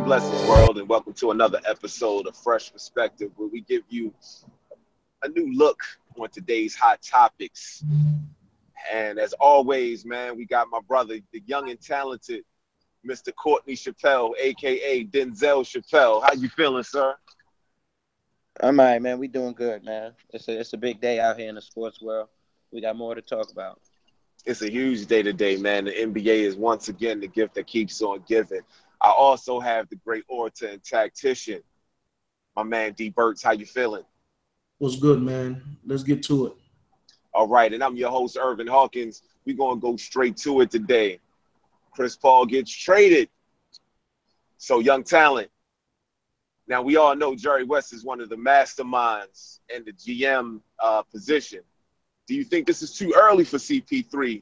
Blessings, world, and welcome to another episode of Fresh Perspective, where we give you a new look on today's hot topics. And as always, man, we got my brother, the young and talented Mr. Courtney Chappelle, aka Denzel Chappelle. How you feeling, sir? I'm all right, man. We doing good, man. It's a big day out here in the sports world. We got more to talk about. It's a huge day today, man. The NBA is once again the gift that keeps on giving. I also have the great orator and tactician, my man D. Burks. How you feeling? What's good, man? Let's get to it. All right, and I'm your host, Irvin Hawkins. We're going to go straight to it today. Chris Paul gets traded. So, young talent. Now, we all know Jerry West is one of the masterminds in the GM position. Do you think this is too early for CP3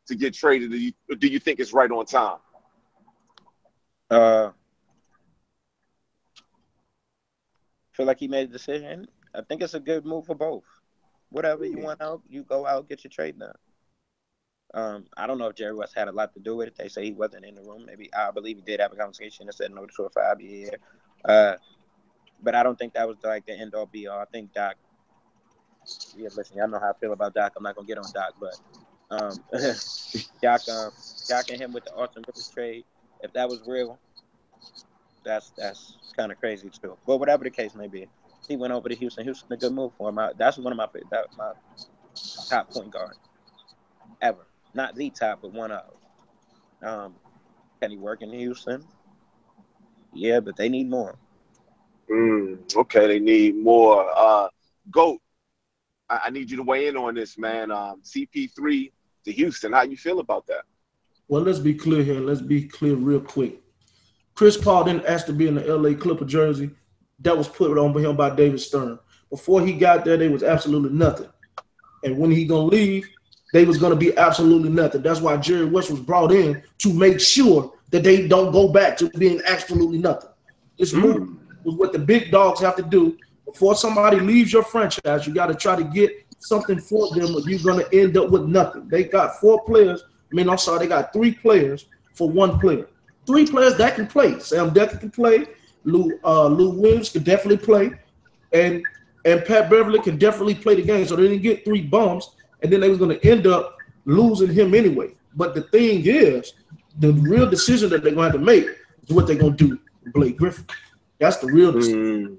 to get traded? Or do you think it's right on time? Feel like he made a decision. I think it's a good move for both. Whatever you want out, you go out, get your trade done. I don't know if Jerry West had a lot to do with it. They say he wasn't in the room. Maybe I believe he did have a conversation and said no to a 5-year. But I don't think that was like the end all be all. I think Doc. Yeah, listen, y'all know how I feel about Doc. I'm not gonna get on Doc, but Doc and him with the Austin Rivers trade. If that was real, that's kind of crazy too. But whatever the case may be, he went over to Houston. Houston, a good move for him. That's one of my top point guard ever. Not the top, but one of. Can he work in Houston? Yeah, but they need more. Okay, they need more. GOAT, I need you to weigh in on this, man. CP3 to Houston. How you feel about that? Well, let's be clear here. Let's be clear real quick. Chris Paul didn't ask to be in the LA Clipper jersey. That was put on him by David Stern. Before he got there, there was absolutely nothing. And when he going to leave, they was going to be absolutely nothing. That's why Jerry West was brought in to make sure that they don't go back to being absolutely nothing. This move was what the big dogs have to do. Before somebody leaves your franchise, you got to try to get something for them or you're going to end up with nothing. They got they got 3 players for 1 player. 3 players that can play. Sam Decker can play. Lou Williams can definitely play. And Pat Beverly can definitely play the game. So they didn't get 3 bums. And then they was going to end up losing him anyway. But the thing is, the real decision that they're going to have to make is what they're going to do with Blake Griffin. That's the real decision.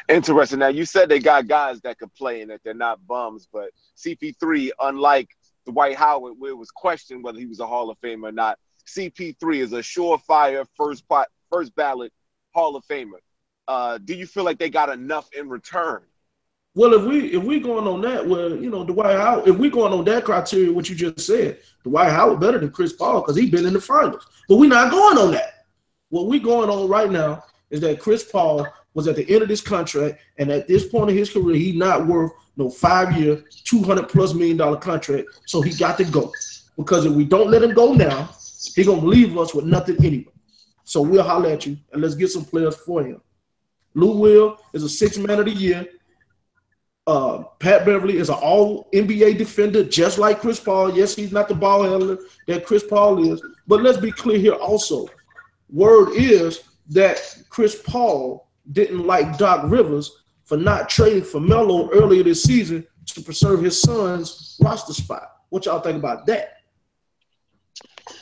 Interesting. Now, you said they got guys that could play and that they're not bums, but CP3, unlike Dwight Howard, where it was questioned whether he was a Hall of Famer or not, CP3 is a surefire first ballot Hall of Famer. Do you feel like they got enough in return? Well, if we going on that, Dwight Howard, if we going on that criteria, what you just said, Dwight Howard better than Chris Paul because he's been in the finals. But we're not going on that. What we going on right now is that Chris Paul was at the end of this contract, and at this point in his career, he's not worth no 5-year, $200+ million contract, so he got to go. Because if we don't let him go now, he's going to leave us with nothing anyway. So we'll holler at you, and let's get some players for him. Lou Will is a 6th man of the year. Pat Beverly is an all-NBA defender, just like Chris Paul. Yes, he's not the ball handler that Chris Paul is, but let's be clear here also. Word is that Chris Paul didn't like Doc Rivers for not trading for Melo earlier this season to preserve his son's roster spot. What y'all think about that?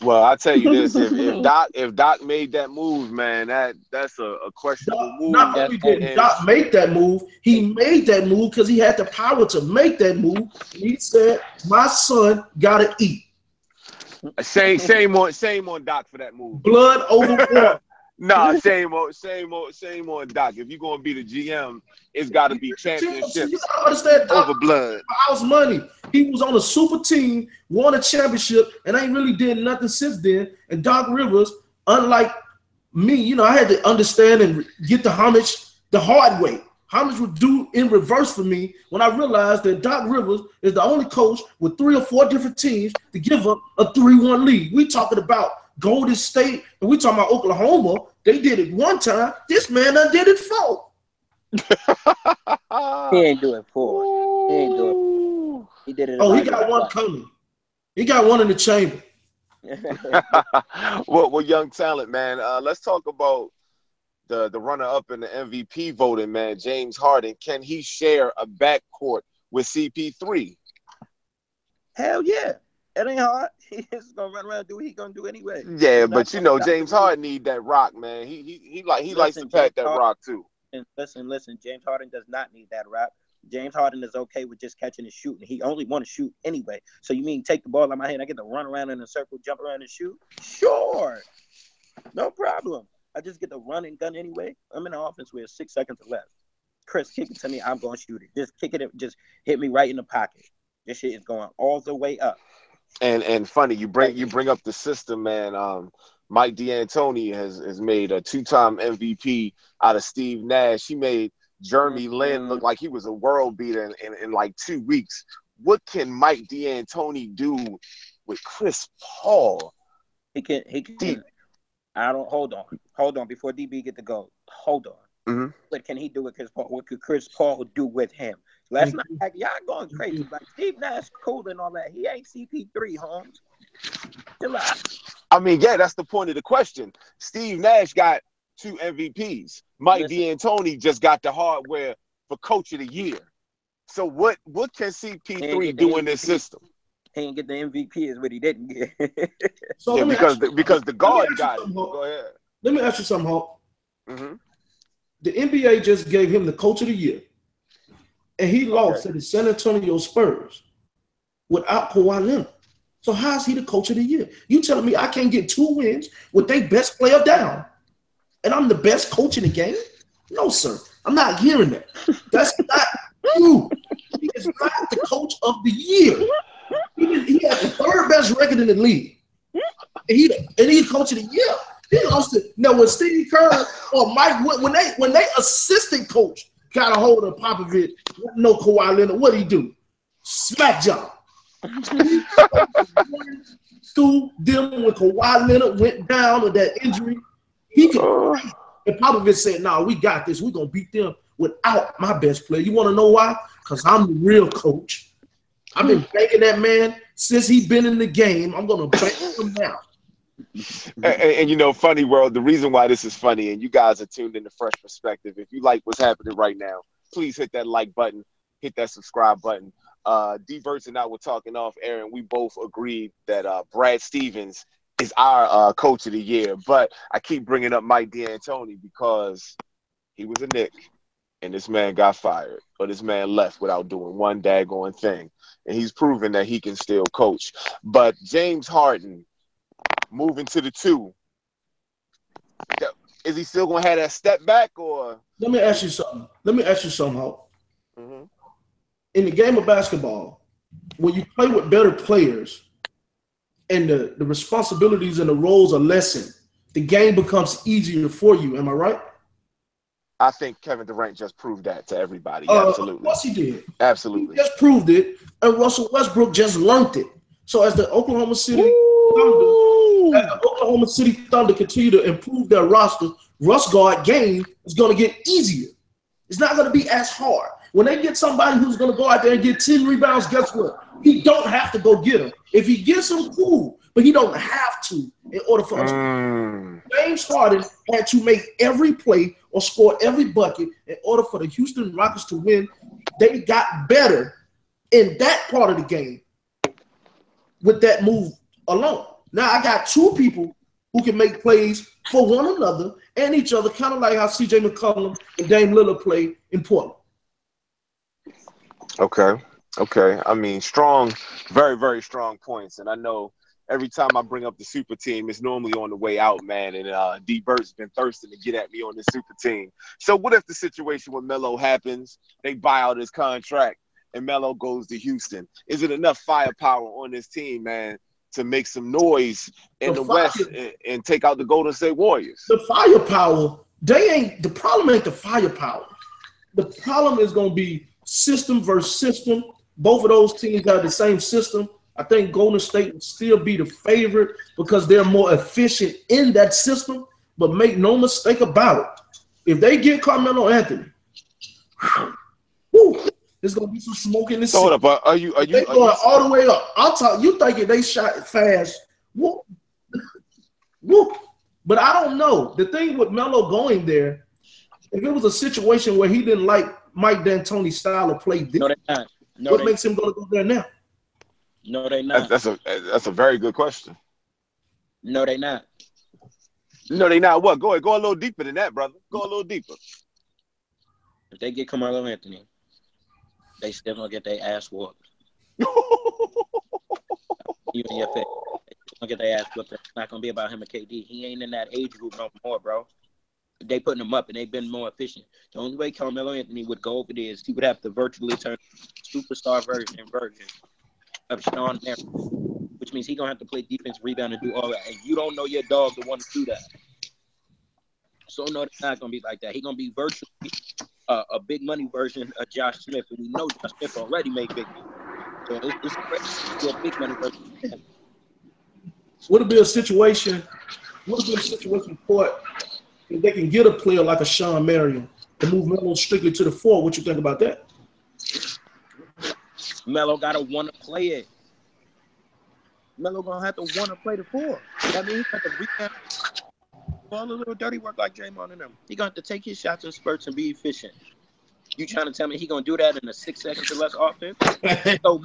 Well, I'll tell you this: if Doc made that move, man, that's a questionable move. Not only did Doc make that move, he made that move because he had the power to make that move. He said, "My son gotta eat." Shame on Doc for that move. Blood over water. Nah, shame on Doc. If you're gonna be the GM, it's got to be championships you gotta understand, Doc, over blood. House money. He was on a super team, won a championship, and ain't really did nothing since then. And Doc Rivers, unlike me, I had to understand and get the homage the hard way. Homage would do in reverse for me when I realized that Doc Rivers is the only coach with 3 or 4 different teams to give up a 3-1 lead. We talking about Golden State, and we talking about Oklahoma. They did it 1 time. This man done did it 4. He ain't doing 4. He ain't doing 4. He did it. Oh, he got 1 coming. He got 1 in the chamber. well, young talent, man. Let's talk about the runner-up in the MVP voting, man, James Harden, can he share a backcourt with CP3? Hell yeah. It ain't hard. He's gonna run around and do what he's gonna do anyway. Yeah, but you know, James Harden need that rock, man. He likes to pat that rock too. Listen. James Harden does not need that rock. James Harden is okay with just catching and shooting. He only want to shoot anyway. So you mean take the ball out of my hand? I get to run around in a circle, jump around and shoot? Sure, no problem. I just get to run and gun anyway. I'm in the offense with 6 seconds left. Chris, kick it to me. I'm gonna shoot it. Just kick it. Just hit me right in the pocket. This shit is going all the way up. And funny, you bring up the system, man. Mike D'Antoni has made a 2-time MVP out of Steve Nash. He made Jeremy Lin look like he was a world beater in like 2 weeks. What can Mike D'Antoni do with Chris Paul? He can. Hold on. Before DB get the goal, hold on. Mm-hmm. What can he do with Chris Paul? What could Chris Paul do with him? Let's not act, y'all going crazy. Like Steve Nash cool and all that. He ain't CP3, Holmes. Chill out. I mean, yeah, that's the point of the question. Steve Nash got 2 MVPs. Mike D'Antoni just got the hardware for Coach of the Year. So what can CP3 do in this system? He didn't get the MVP is what he didn't get. So yeah, because the guard got it. Go ahead. Let me ask you something, Hulk. Mm-hmm. The NBA just gave him the Coach of the Year, and he lost to the San Antonio Spurs without Kawhi Leonard. So how's he the Coach of the Year? You telling me I can't get 2 wins with their best player down, and I'm the best coach in the game? No, sir. I'm not hearing that. That's not true. He is not the Coach of the Year. He had the 3rd best record in the league, and he's Coach of the Year. He lost it. Now, when Steve Kerr or Mike, when they assistant coach got a hold of Popovich, no Kawhi Leonard, what did he do? Smack job. Through them when Kawhi Leonard went down with that injury, he could. And Popovich said, "No, we got this. We're gonna beat them without my best player." You want to know why? Because I'm the real coach. I've been banking that man since he's been in the game. I'm gonna bank him now. And you know, funny world, the reason why this is funny, and you guys are tuned into Phresh Perspective. If you like what's happening right now, please hit that like button, hit that subscribe button. D-Verse and I were talking off air, and we both agreed that Brad Stevens is our Coach of the Year. But I keep bringing up Mike D'Antoni because he was a Knick, and this man got fired, or this man left without doing one daggone thing. And he's proven that he can still coach. But James Harden, moving to the 2, is he still gonna have that step back, or? Let me ask you something. Hope. Mm-hmm. In the game of basketball, when you play with better players and the responsibilities and the roles are lessened, the game becomes easier for you. Am I right? I think Kevin Durant just proved that to everybody. Absolutely. Of course he did. Absolutely. He just proved it, and Russell Westbrook just learned it. So as the Oklahoma City Thunder continue to improve their roster, Russ guard game is going to get easier. It's not going to be as hard. When they get somebody who's going to go out there and get 10 rebounds, guess what? He don't have to go get them. If he gets them, cool, but he don't have to in order for us to. James Harden had to make every play or score every bucket in order for the Houston Rockets to win. They got better in that part of the game with that move alone. Now I got 2 people who can make plays for one another and each other, kind of like how C.J. McCollum and Dame Lillard play in Portland. Okay. I mean, strong, very, very strong points. And I know every time I bring up the super team, it's normally on the way out, man. And D-Bert's been thirsting to get at me on this super team. So what if the situation with Melo happens, they buy out his contract, and Melo goes to Houston? Is it enough firepower on this team, man, to make some noise in the West and take out the Golden State Warriors? The firepower, the problem ain't the firepower. The problem is going to be system versus system. Both of those teams have the same system. I think Golden State will still be the favorite because they're more efficient in that system. But make no mistake about it, if they get Carmelo Anthony, there's gonna be some smoke in this. Hold up, are you going all the way up? I'll talk. You thinking they shot fast? Whoop, whoop. But I don't know. The thing with Melo going there, if it was a situation where he didn't like Mike D'Antoni's style of play, No, they not. No, what they. makes him going to go there now? No, they not. That's a very good question. No, they not. No, they not. What? Go ahead. Go a little deeper than that, brother. Go a little deeper. If they get Carmelo Anthony, they still gonna get their ass whooped. You in your face. They gonna get their ass whooped. It's not gonna be about him and KD. He ain't in that age group no more, bro. They putting him up and they've been more efficient. The only way Carmelo Anthony would go over there is he would have to virtually turn superstar version of Sean Marion, which means he gonna have to play defense, rebound, and do all that. And you don't know your dog to want to do that. So no, it's not gonna be like that. He gonna be virtually a big money version of Josh Smith, and we know Josh Smith already made big money. So it's a big money version. Would it be a situation? Would it be a situation for it if they can get a player like a Sean Marion and move Melo strictly to the 4? What you think about that? Melo gotta want to play it. Melo gonna have to want to play the 4. That means he got to rebound, all the little dirty work like Draymond and them. He gonna have to take his shots in spurts and be efficient. You trying to tell me he gonna do that in a 6 seconds or less offense? So,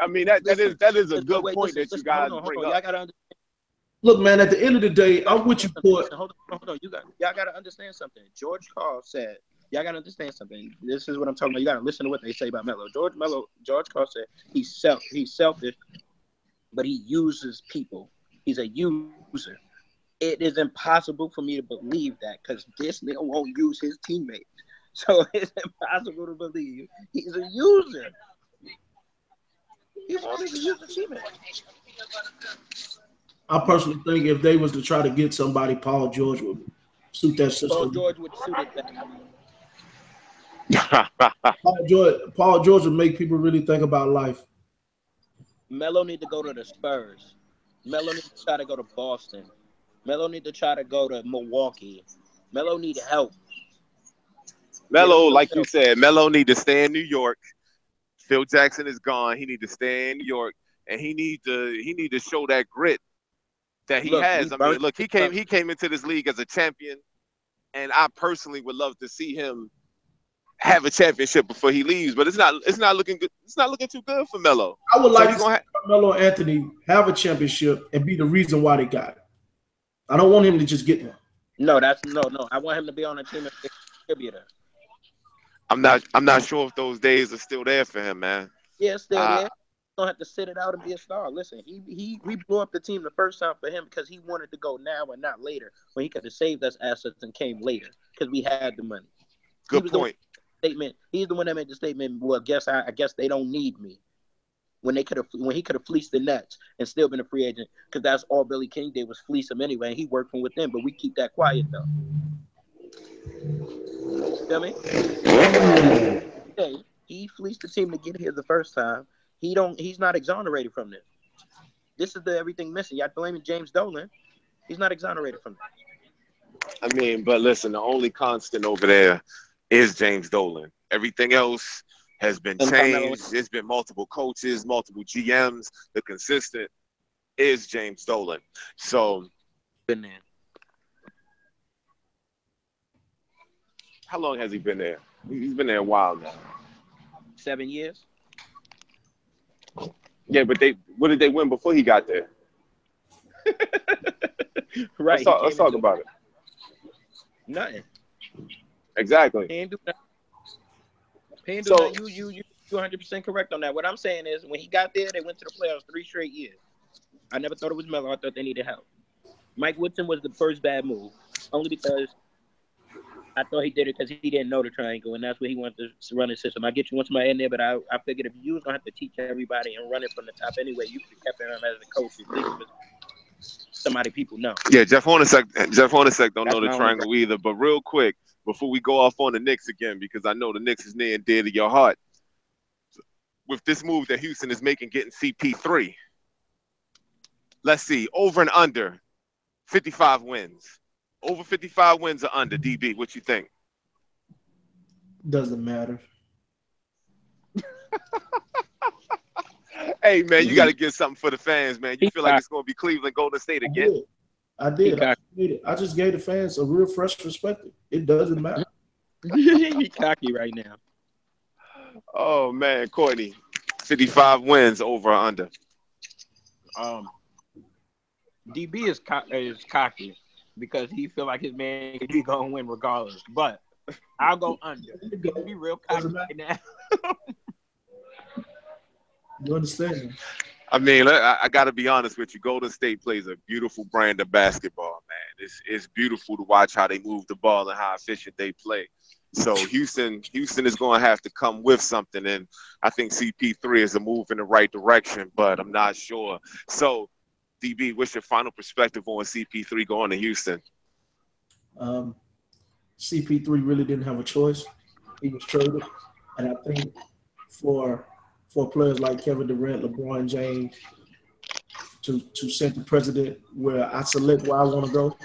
I mean that is a good point that you guys bring up. Y'all gotta understand. Look, man, at the end of the day, I'm with you, Port. Hold on. Y'all gotta understand something. George Karl said, y'all gotta understand something. This is what I'm talking about. You gotta listen to what they say about Melo. George Karl said he's selfish, but he uses people. He's a user. It is impossible for me to believe that because this nigga won't use his teammates. So it's impossible to believe he's a user. He won't even use the teammates. I personally think if they was to try to get somebody, Paul George would suit that system. Paul George would suit it better. Paul George would make people really think about life. Melo need to go to the Spurs. Melo need to try to go to Boston. Melo need to try to go to Milwaukee. Melo need help. Melo, like you said, Melo need to stay in New York. Phil Jackson is gone. He need to stay in New York, and he need to show that grit that he has. I mean, look, he came into this league as a champion, and I personally would love to see him have a championship before he leaves. But it's not looking good. It's not looking too good for Melo. I would like to see Melo and Anthony have a championship and be the reason why they got it. I don't want him to just get one. No. I want him to be on a team as a contributor. I'm not sure if those days are still there for him, man. Yeah, it's still there. Don't have to sit it out and be a star. Listen, we blew up the team the first time for him because he wanted to go now and not later, when he could have saved us assets and came later because we had the money. Good point. He's the one that made the statement. Well, I guess they don't need me. When he could have fleeced the Nets and still been a free agent, because that's all Billy King did was fleece him anyway, and he worked from within. But we keep that quiet though. Feel me? Okay, he fleeced the team to get here the first time. He's not exonerated from this. This is the everything missing. Y'all blaming James Dolan. He's not exonerated from that. I mean, but listen, the only constant over there is James Dolan. Everything else has been changed. There's been multiple coaches, multiple GMs. The consistent is James Dolan. So, been there. How long has he been there? He's been there a while now. 7 years. Yeah, but what did they win before he got there? Right. Let's talk about it. Nothing. Exactly. He ain't do nothing. You 100% correct on that. What I'm saying is, when he got there, they went to the playoffs 3 straight years. I never thought it was Melo. I thought they needed help. Mike Woodson was the first bad move, only because I thought he did it because he didn't know the triangle, and that's where he wanted to run his system. I get you once somebody in there, but I figured if you was gonna have to teach everybody and run it from the top anyway, you could have kept him as a coach. At least somebody people know. Yeah, Jeff Hornacek don't know the triangle either. But real quick, before we go off on the Knicks again, because I know the Knicks is near and dear to your heart, with this move that Houston is making, getting CP3, let's see, over and under 55 wins. Over 55 wins or under, DB, what you think? Doesn't matter. Hey, man, you got He to get something for the fans, man. You feel like cocky. it's going to be Cleveland, Golden State I again? did. I He did. cocky. I just gave the fans a real fresh perspective. It doesn't matter. He cocky right now. Oh, man, Courtney, 55 wins over or under. DB is cocky because he feel like his man could be gonna win regardless. But I'll go under. Be real cocky Doesn't right matter. now. You understand? I mean, I got to be honest with you. Golden State plays a beautiful brand of basketball, man. It's beautiful to watch how they move the ball and how efficient they play. So Houston is going to have to come with something, and I think CP3 is a move in the right direction, but I'm not sure. So, DB, what's your final perspective on CP3 going to Houston? CP3 really didn't have a choice. He was traded, and I think for players like Kevin Durant, LeBron James, to set the precedent where I select where I want to go,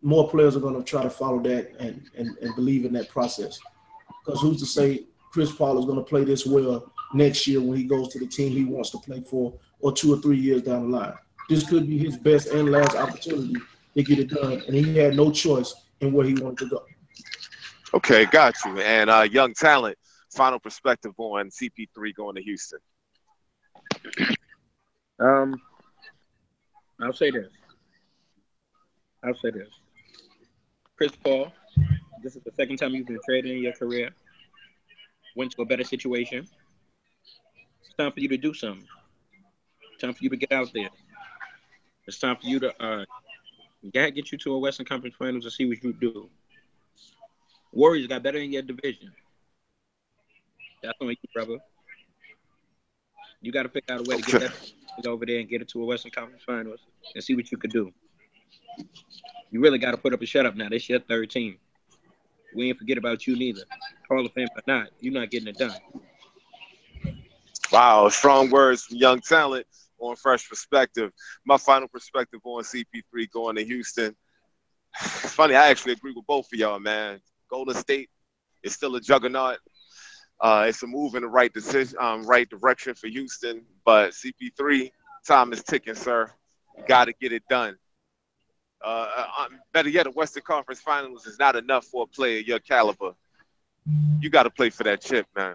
more players are going to try to follow that and believe in that process. Because who's to say Chris Paul is going to play this well next year when he goes to the team he wants to play for, or 2 or 3 years down the line? This could be his best and last opportunity to get it done, and he had no choice in where he wanted to go. Okay, got you. And young talent, final perspective on CP3 going to Houston. I'll say this. Chris Paul, this is the second time you've been traded in your career. Went to a better situation. It's time for you to do something. It's time for you to get out there. It's time for you to get you to a Western Conference Finals and see what you do. Warriors got better in your division. That's on you, brother. You got to figure out a way to get that over there and get it to a Western Conference Finals and see what you could do. You really got to put up a shut up now. This is your third team. We ain't forget about you neither. Hall of Fame or not, you're not getting it done. Wow, strong words from young talent on Phresh Perspective. My final perspective on CP3 going to Houston. Funny, I actually agree with both of y'all, man. Golden State is still a juggernaut. It's a move in the right direction for Houston. But CP3, time is ticking, sir. Got to get it done. Better yet, a Western Conference Finals is not enough for a player your caliber. You got to play for that chip, man.